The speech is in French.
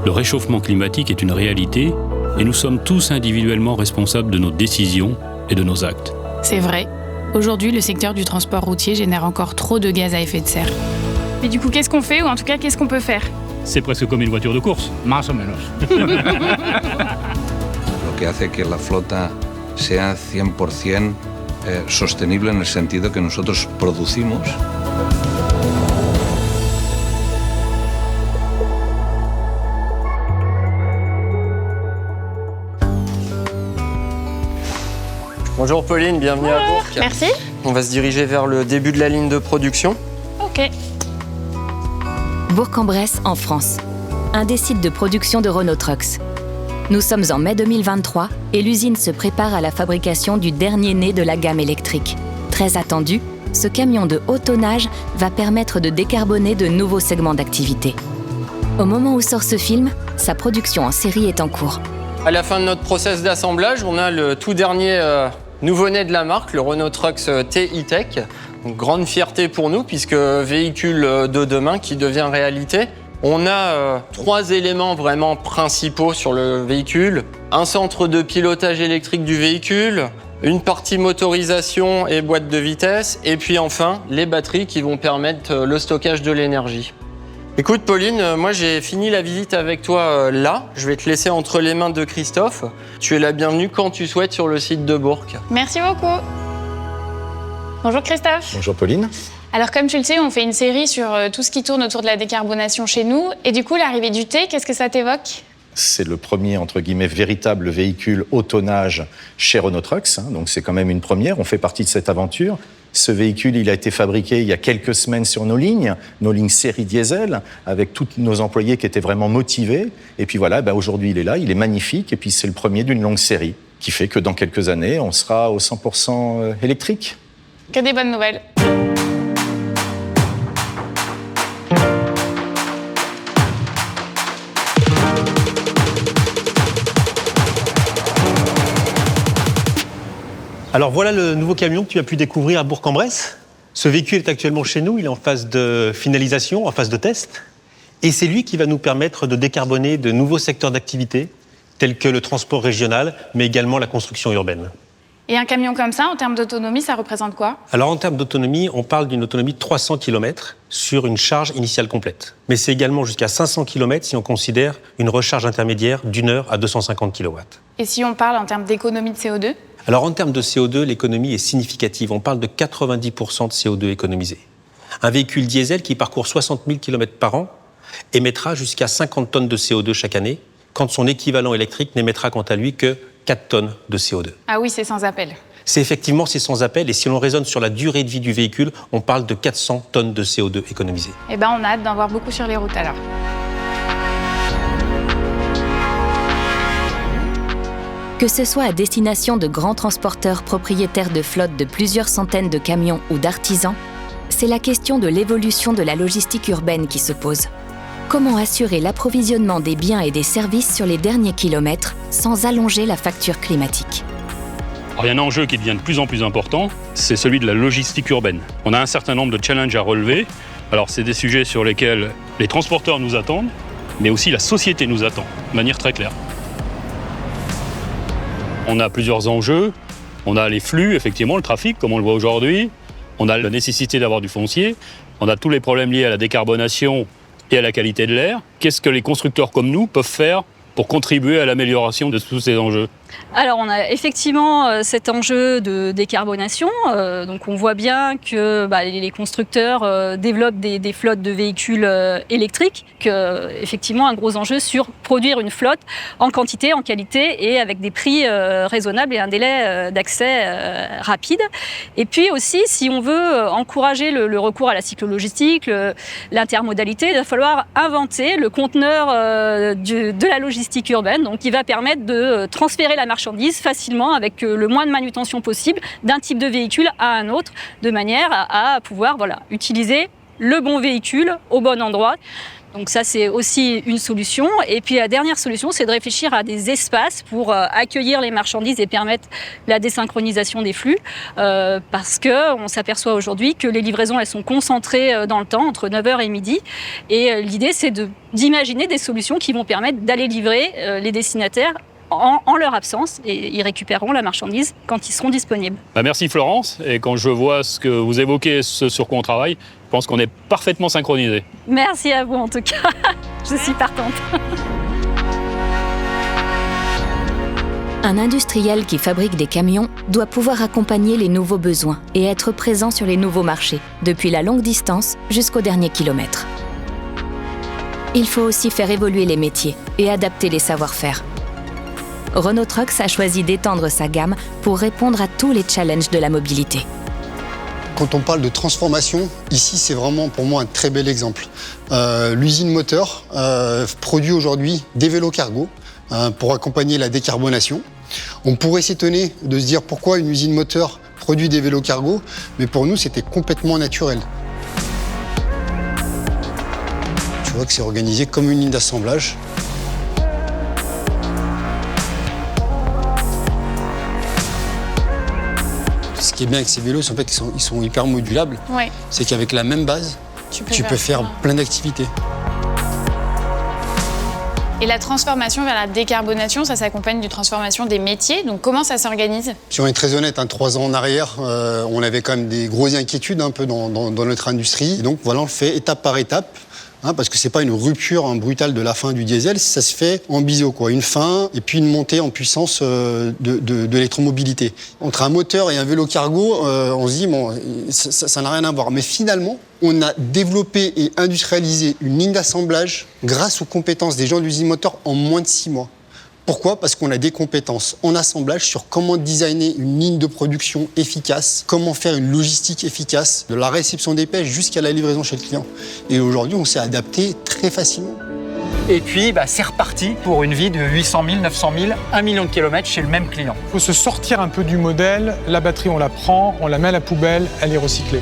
Le réchauffement climatique est une réalité et nous sommes tous individuellement responsables de nos décisions et de nos actes. C'est vrai. Aujourd'hui, le secteur du transport routier génère encore trop de gaz à effet de serre. Mais du coup, qu'est-ce qu'on fait, ou en tout cas, qu'est-ce qu'on peut faire ? C'est presque comme une voiture de course. Más o menos. Lo que hace que la flota sea 100% sostenible en el sentido que nosotros producimos. Bonjour Pauline, bienvenue à Bourg. Merci. On va se diriger vers le début de la ligne de production. Ok. Bourg-en-Bresse, en France. Un des sites de production de Renault Trucks. Nous sommes en mai 2023 et l'usine se prépare à la fabrication du dernier né de la gamme électrique. Très attendu, ce camion de haut tonnage va permettre de décarboner de nouveaux segments d'activité. Au moment où sort ce film, sa production en série est en cours. À la fin de notre process d'assemblage, on a le tout dernier nouveau-né de la marque, le Renault Trucks T-E-Tech. Donc, grande fierté pour nous, puisque véhicule de demain qui devient réalité. On a 3 éléments vraiment principaux sur le véhicule. Un centre de pilotage électrique du véhicule, une partie motorisation et boîte de vitesse, et puis enfin les batteries qui vont permettre le stockage de l'énergie. Écoute Pauline, moi j'ai fini la visite avec toi là. Je vais te laisser entre les mains de Christophe. Tu es la bienvenue quand tu souhaites sur le site de Bourg. Merci beaucoup. Bonjour Christophe. Bonjour Pauline. Alors comme tu le sais, on fait une série sur tout ce qui tourne autour de la décarbonation chez nous. Et du coup, l'arrivée du thé, qu'est-ce que ça t'évoque ? C'est le premier, entre guillemets, véritable véhicule haut tonnage chez Renault Trucks. Donc c'est quand même une première, on fait partie de cette aventure. Ce véhicule, il a été fabriqué il y a quelques semaines sur nos lignes série diesel, avec tous nos employés qui étaient vraiment motivés. Et puis voilà, aujourd'hui il est là, il est magnifique. Et puis c'est le premier d'une longue série, qui fait que dans quelques années, on sera au 100% électrique. Que des bonnes nouvelles. Alors voilà le nouveau camion que tu as pu découvrir à Bourg-en-Bresse. Ce véhicule est actuellement chez nous, il est en phase de finalisation, en phase de test. Et c'est lui qui va nous permettre de décarboner de nouveaux secteurs d'activité, tels que le transport régional, mais également la construction urbaine. Et un camion comme ça, en termes d'autonomie, ça représente quoi ? Alors en termes d'autonomie, on parle d'une autonomie de 300 km sur une charge initiale complète. Mais c'est également jusqu'à 500 km si on considère une recharge intermédiaire d'1 heure à 250 kW. Et si on parle en termes d'économie de CO2 ? Alors en termes de CO2, l'économie est significative. On parle de 90% de CO2 économisé. Un véhicule diesel qui parcourt 60 000 km par an émettra jusqu'à 50 tonnes de CO2 chaque année, quand son équivalent électrique n'émettra quant à lui que 4 tonnes de CO2. Ah oui, c'est sans appel. C'est sans appel, et si l'on raisonne sur la durée de vie du véhicule, on parle de 400 tonnes de CO2 économisées. Eh ben, on a hâte d'en voir beaucoup sur les routes alors. Que ce soit à destination de grands transporteurs propriétaires de flottes de plusieurs centaines de camions ou d'artisans, c'est la question de l'évolution de la logistique urbaine qui se pose. Comment assurer l'approvisionnement des biens et des services sur les derniers kilomètres sans allonger la facture climatique ? Alors, il y a un enjeu qui devient de plus en plus important, c'est celui de la logistique urbaine. On a un certain nombre de challenges à relever. Alors, c'est des sujets sur lesquels les transporteurs nous attendent, mais aussi la société nous attend, de manière très claire. On a plusieurs enjeux. On a les flux, effectivement, le trafic, comme on le voit aujourd'hui. On a la nécessité d'avoir du foncier. On a tous les problèmes liés à la décarbonation et à la qualité de l'air. Qu'est-ce que les constructeurs comme nous peuvent faire pour contribuer à l'amélioration de tous ces enjeux ? Alors on a effectivement cet enjeu de décarbonation, donc on voit bien que les constructeurs développent des flottes de véhicules électriques, effectivement un gros enjeu sur produire une flotte en quantité, en qualité et avec des prix raisonnables et un délai d'accès rapide. Et puis aussi si on veut encourager le recours à la cyclo-logistique, l'intermodalité, il va falloir inventer le conteneur de la logistique urbaine, donc qui va permettre de transférer la marchandise facilement avec le moins de manutention possible d'un type de véhicule à un autre, de manière à pouvoir utiliser le bon véhicule au bon endroit. Donc ça, c'est aussi une solution. Et puis la dernière solution, c'est de réfléchir à des espaces pour accueillir les marchandises et permettre la désynchronisation des flux. Parce qu'on s'aperçoit aujourd'hui que les livraisons, elles sont concentrées dans le temps, entre 9h et midi. Et l'idée, c'est d'imaginer des solutions qui vont permettre d'aller livrer les destinataires en leur absence, et ils récupéreront la marchandise quand ils seront disponibles. Merci Florence, et quand je vois ce que vous évoquez, ce sur quoi on travaille, je pense qu'on est parfaitement synchronisés. Merci à vous en tout cas, je suis partante. Un industriel qui fabrique des camions doit pouvoir accompagner les nouveaux besoins et être présent sur les nouveaux marchés, depuis la longue distance jusqu'au dernier kilomètre. Il faut aussi faire évoluer les métiers et adapter les savoir-faire. Renault Trucks a choisi d'étendre sa gamme pour répondre à tous les challenges de la mobilité. Quand on parle de transformation, ici c'est vraiment pour moi un très bel exemple. L'usine moteur produit aujourd'hui des vélos cargo pour accompagner la décarbonation. On pourrait s'étonner de se dire pourquoi une usine moteur produit des vélos cargo, mais pour nous c'était complètement naturel. Tu vois que c'est organisé comme une ligne d'assemblage. Ce qui est bien avec ces vélos, c'est en fait qu'ils sont hyper modulables. Ouais. C'est qu'avec la même base, tu peux faire plein d'activités. Et la transformation vers la décarbonation, ça s'accompagne d'une transformation des métiers. Donc comment ça s'organise ? Si on est très honnête, 3 ans en arrière, on avait quand même des grosses inquiétudes un peu dans notre industrie. Et donc voilà, on le fait étape par étape. Parce que c'est pas une rupture brutale de la fin du diesel, ça se fait en biseau, quoi. Une fin et puis une montée en puissance de l'électromobilité. Entre un moteur et un vélo cargo, on se dit bon, ça n'a rien à voir. Mais finalement, on a développé et industrialisé une ligne d'assemblage grâce aux compétences des gens de l'usine moteur en moins de 6 mois. Pourquoi ? Parce qu'on a des compétences en assemblage sur comment designer une ligne de production efficace, comment faire une logistique efficace, de la réception des pièces jusqu'à la livraison chez le client. Et aujourd'hui, on s'est adapté très facilement. Et puis, c'est reparti pour une vie de 800 000, 900 000, 1 million de kilomètres chez le même client. Il faut se sortir un peu du modèle. La batterie, on la prend, on la met à la poubelle, elle est recyclée.